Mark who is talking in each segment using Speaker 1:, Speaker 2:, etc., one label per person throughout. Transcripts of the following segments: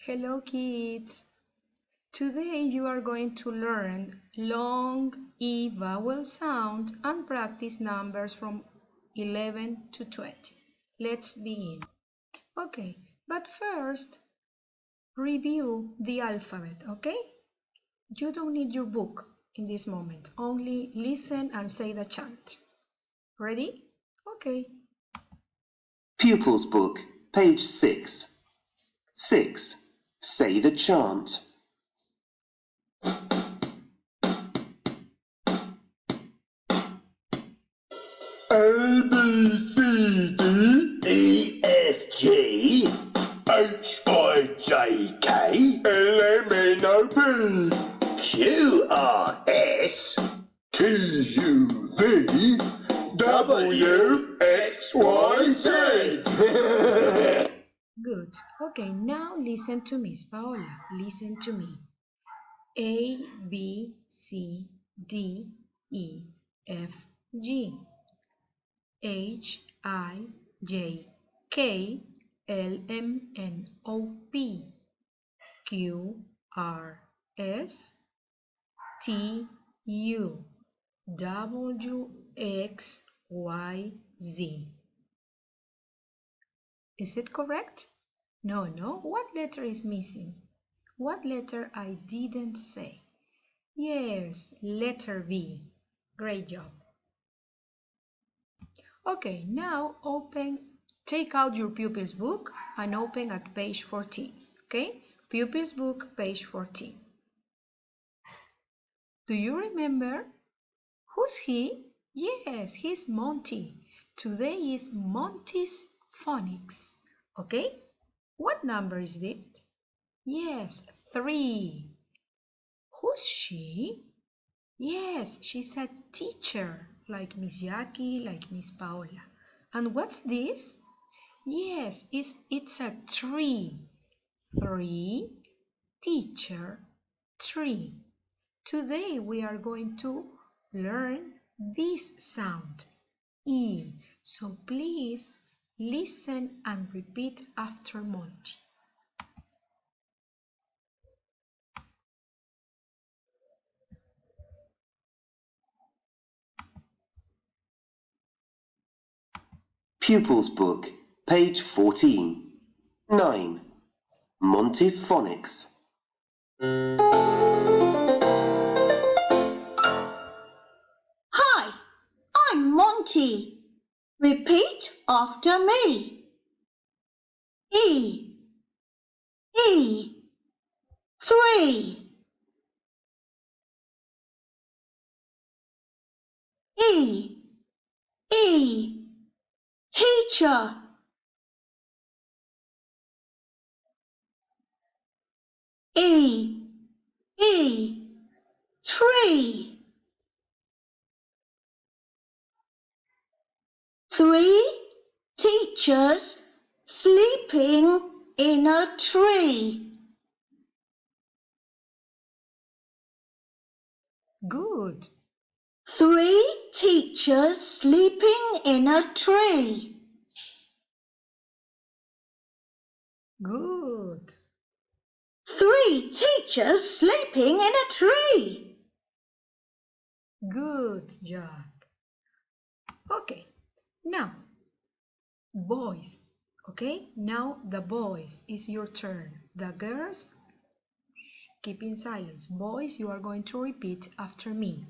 Speaker 1: Hello kids! Today you are going to learn long E vowel sound and practice numbers from 11 to 20. Let's begin. Okay, but first review the alphabet, okay? You don't need your book in this moment, only listen and say the chant. Ready? Okay.
Speaker 2: Pupils Book, page 6. 6. Say the chant.
Speaker 3: A, B, C, D, E, F, G, H, I, J, K, L, M, N, O, P, Q, R, S, T, U, V, W, X, Y, Z.
Speaker 1: Good. Okay, now listen to Miss Paola. Listen to me. A, B, C, D, E, F, G, H, I, J, K, L, M, N, O, P, Q, R, S, T, U, W, X, Y, Z. Is it correct? No. What letter is missing? What letter I didn't say? Yes, letter V. Great job. Okay, now take out your pupils book and open at page 14. Okay, pupils book, page 14. Do you remember? Who's he? Yes, he's Monty. Today is Monty's phonics. Okay, what number is it? Yes, 3. Who's she? Yes, she's a teacher, like Miss Jackie, like Miss Paola. And what's this? Yes, it's a tree. 3, teacher, tree. Today we are going to learn this sound, E. So please listen and repeat after Monty.
Speaker 2: Pupils Book, page 14. 9. Monty's Phonics.
Speaker 4: Hi, I'm Monty. Repeat after me. E, E, 3. E, E, teacher. E, E, tree. 3 teachers sleeping in a tree.
Speaker 1: Good.
Speaker 4: 3 teachers sleeping in a tree.
Speaker 1: Good.
Speaker 4: 3 teachers sleeping in a tree.
Speaker 1: Good job. Okay, now boys. Okay, now the boys, is your turn. The girls, keep in silence. Boys, you are going to repeat after me.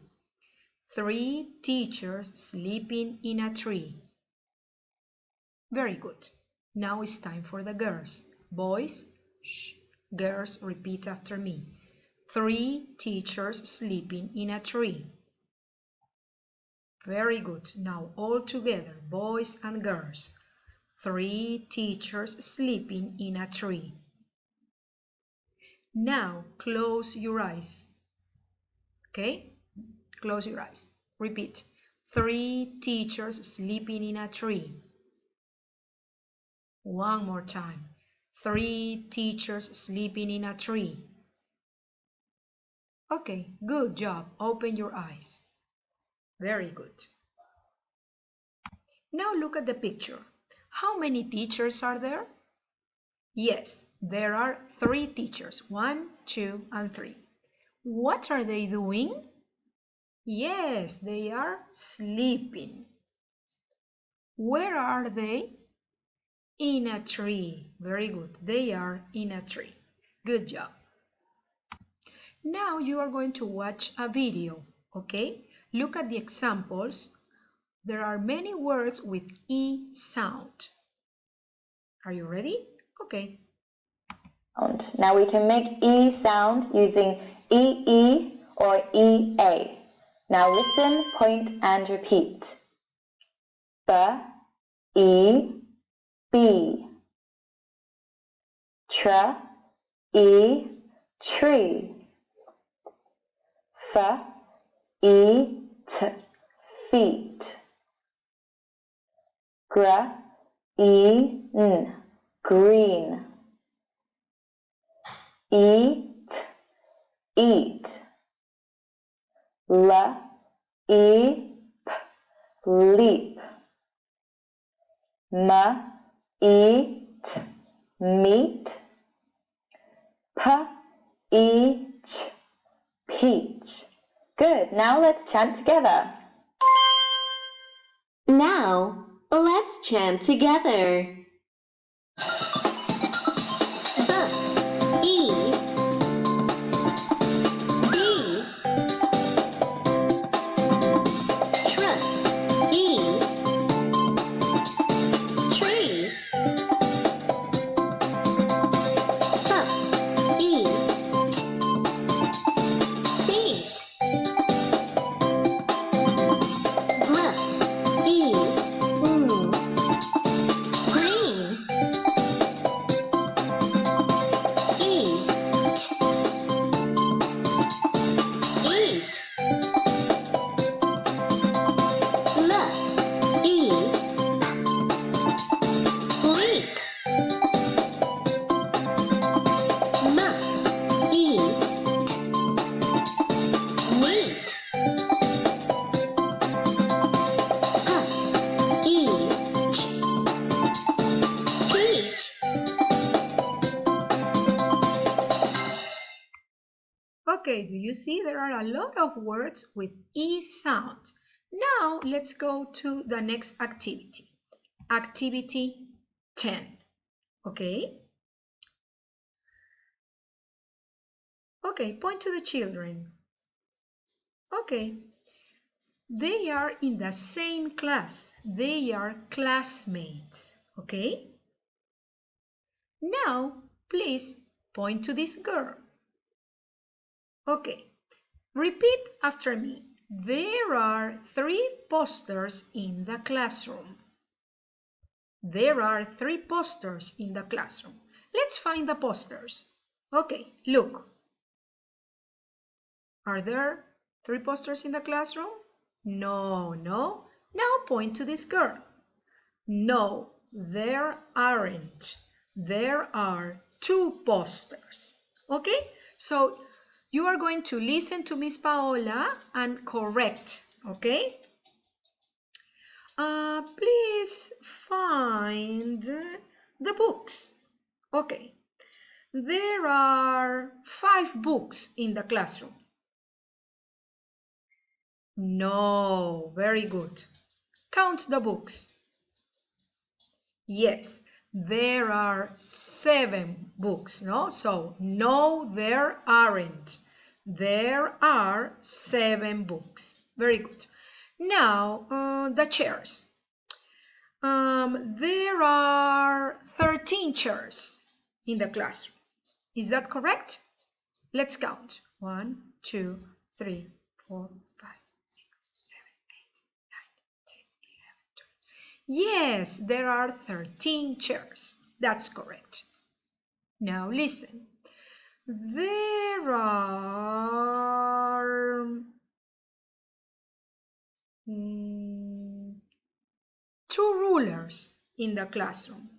Speaker 1: 3 teachers sleeping in a tree. Very good. Now it's time for the girls. Boys, shh. Girls, repeat after me. 3 teachers sleeping in a tree. Very good. Now all together, boys and girls. 3 teachers sleeping in a tree. Now close your eyes. Okay? Close your eyes. Repeat. 3 teachers sleeping in a tree. One more time. 3 teachers sleeping in a tree. Okay, good job. Open your eyes. Very good. Now look at the picture. How many teachers are there? Yes, There are 3 teachers. 1, 2, and 3. What are they doing? Yes, they are sleeping. Where are they? In a tree. Very good. They are in a tree. Good job. Now you are going to watch a video, okay? Look at the examples. There are many words with E sound. Are you ready? Okay.
Speaker 5: Now we can make E sound using EE or EA. Now listen, point and repeat. B, E, B. Tr, E, tree. F, E, t, feet. Gr, E, n, green. Eat, eat. L, E, p, leap. M, E, t, meet. P, E, ch, peach. Good. Now let's chant together.
Speaker 4: Now, let's chant together. B, E, B, tr, E, tree, F, E, t, feet, Gr, E, n, green, Eat, eat. L, E, leap. M, E, meet. P, E, ch, peach.
Speaker 1: Okay, do you see there are a lot of words with E sound? Now let's go to the next activity. Activity 10. Okay? Okay, point to the children. Okay. They are in the same class. They are classmates. Okay? Now, please point to this girl. Okay. Repeat after me. There are 3 posters in the classroom. There are 3 posters in the classroom. Let's find the posters. Okay, look. Are there 3 posters in the classroom? No. Now point to this girl. No, there aren't. There are 2 posters. Okay? So you are going to listen to Miss Paola and correct. Okay? Please find the books. Okay. There are 5 books in the classroom. No, very good. Count the books. Yes, there are 7 books, no? So, no, there aren't. There are 7 books. Very good. Now, the chairs. There are 13 chairs in the classroom. Is that correct? Let's count. 1, 2, 3, 4, 5, 6, 7, 8, 9, 10, 11, 12. Yes, there are 13 chairs. That's correct. Now listen. There are 2 rulers in the classroom.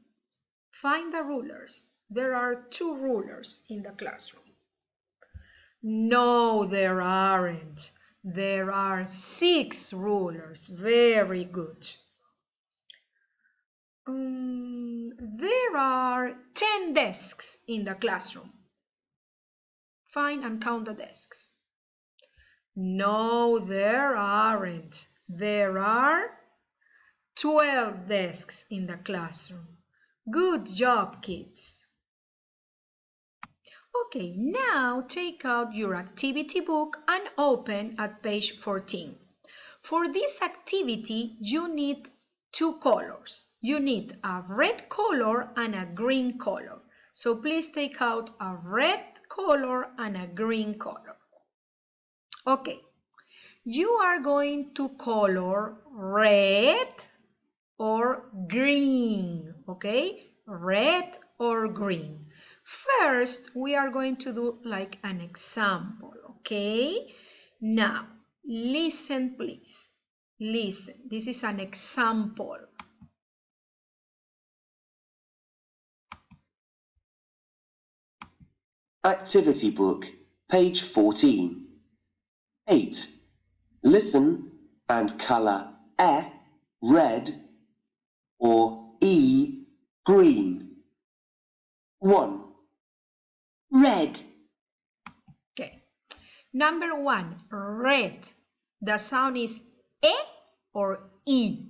Speaker 1: Find the rulers. There are 2 rulers in the classroom. No, there aren't. There are 6 rulers. Very good. There are 10 desks in the classroom. Find and count the desks. No, there aren't. There are 12 desks in the classroom. Good job, kids. Okay, now take out your activity book and open at page 14. For this activity, you need two colors. You need a red color and a green color. So please take out a red color and a green color. Okay, you are going to color red or green, okay? Red or green. First, we are going to do like an example, okay? Now, listen please. Listen, this is an example.
Speaker 2: Activity book, page 14. 8. Listen and colour E red or E green. 1.
Speaker 4: red,
Speaker 1: Okay. Number 1, red. The sound is E or E?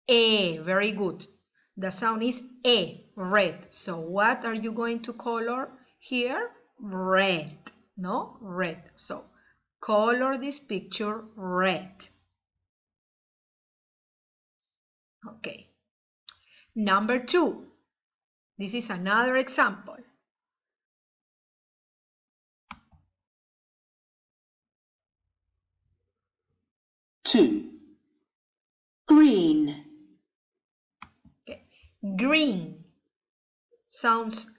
Speaker 1: E, very good. The sound is E, red. So what are you going to color here? Red, no? Red. So color this picture red. Okay. Number 2. This is another example.
Speaker 2: Two.
Speaker 4: green,
Speaker 1: Okay. Green. Sounds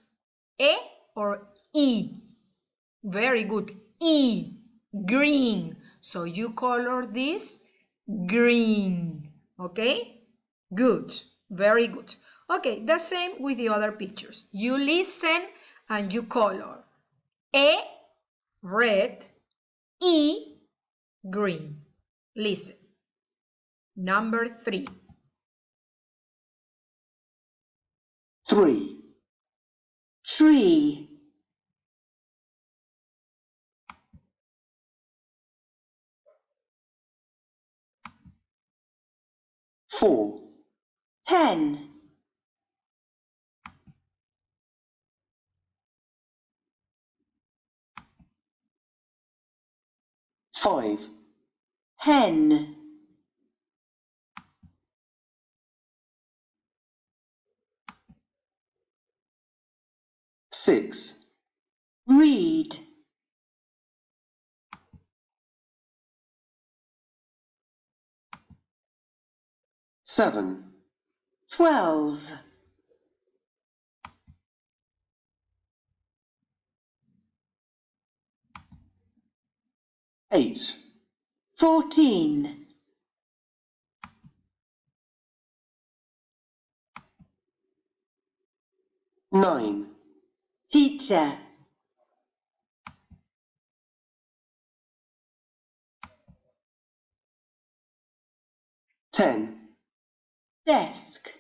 Speaker 1: E or E? Very good. E. Green. So you color this green. Okay? Good. Very good. Okay, the same with the other pictures. You listen and you color. E, red. E, green. Listen. Number 3.
Speaker 2: 3.
Speaker 4: tree,
Speaker 2: 4.
Speaker 4: 10,
Speaker 2: 5.
Speaker 4: hen,
Speaker 2: 6.
Speaker 4: reed,
Speaker 2: 7.
Speaker 4: 12,
Speaker 2: 8.
Speaker 4: 14,
Speaker 2: 9.
Speaker 4: teacher,
Speaker 2: 10.
Speaker 4: desk,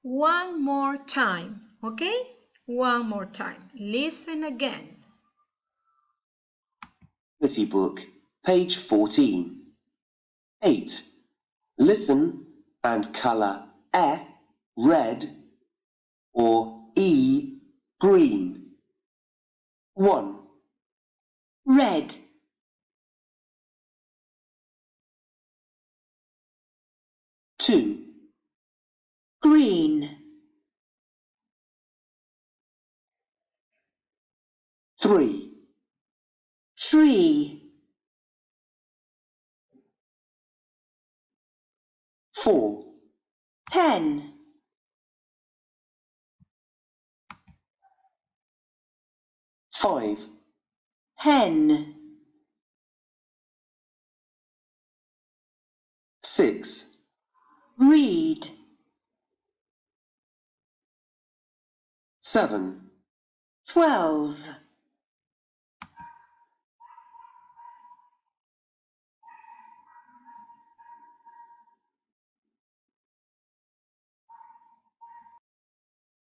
Speaker 1: One more time. Okay? One more time. Listen again.
Speaker 2: Activity book, page 14. 8. Listen and colour E red or E green. 1.
Speaker 4: red,
Speaker 2: 2.
Speaker 4: green,
Speaker 2: 3.
Speaker 4: tree,
Speaker 2: 4.
Speaker 4: 10,
Speaker 2: 5.
Speaker 4: hen,
Speaker 2: 6.
Speaker 4: reed,
Speaker 2: 7.
Speaker 4: 12,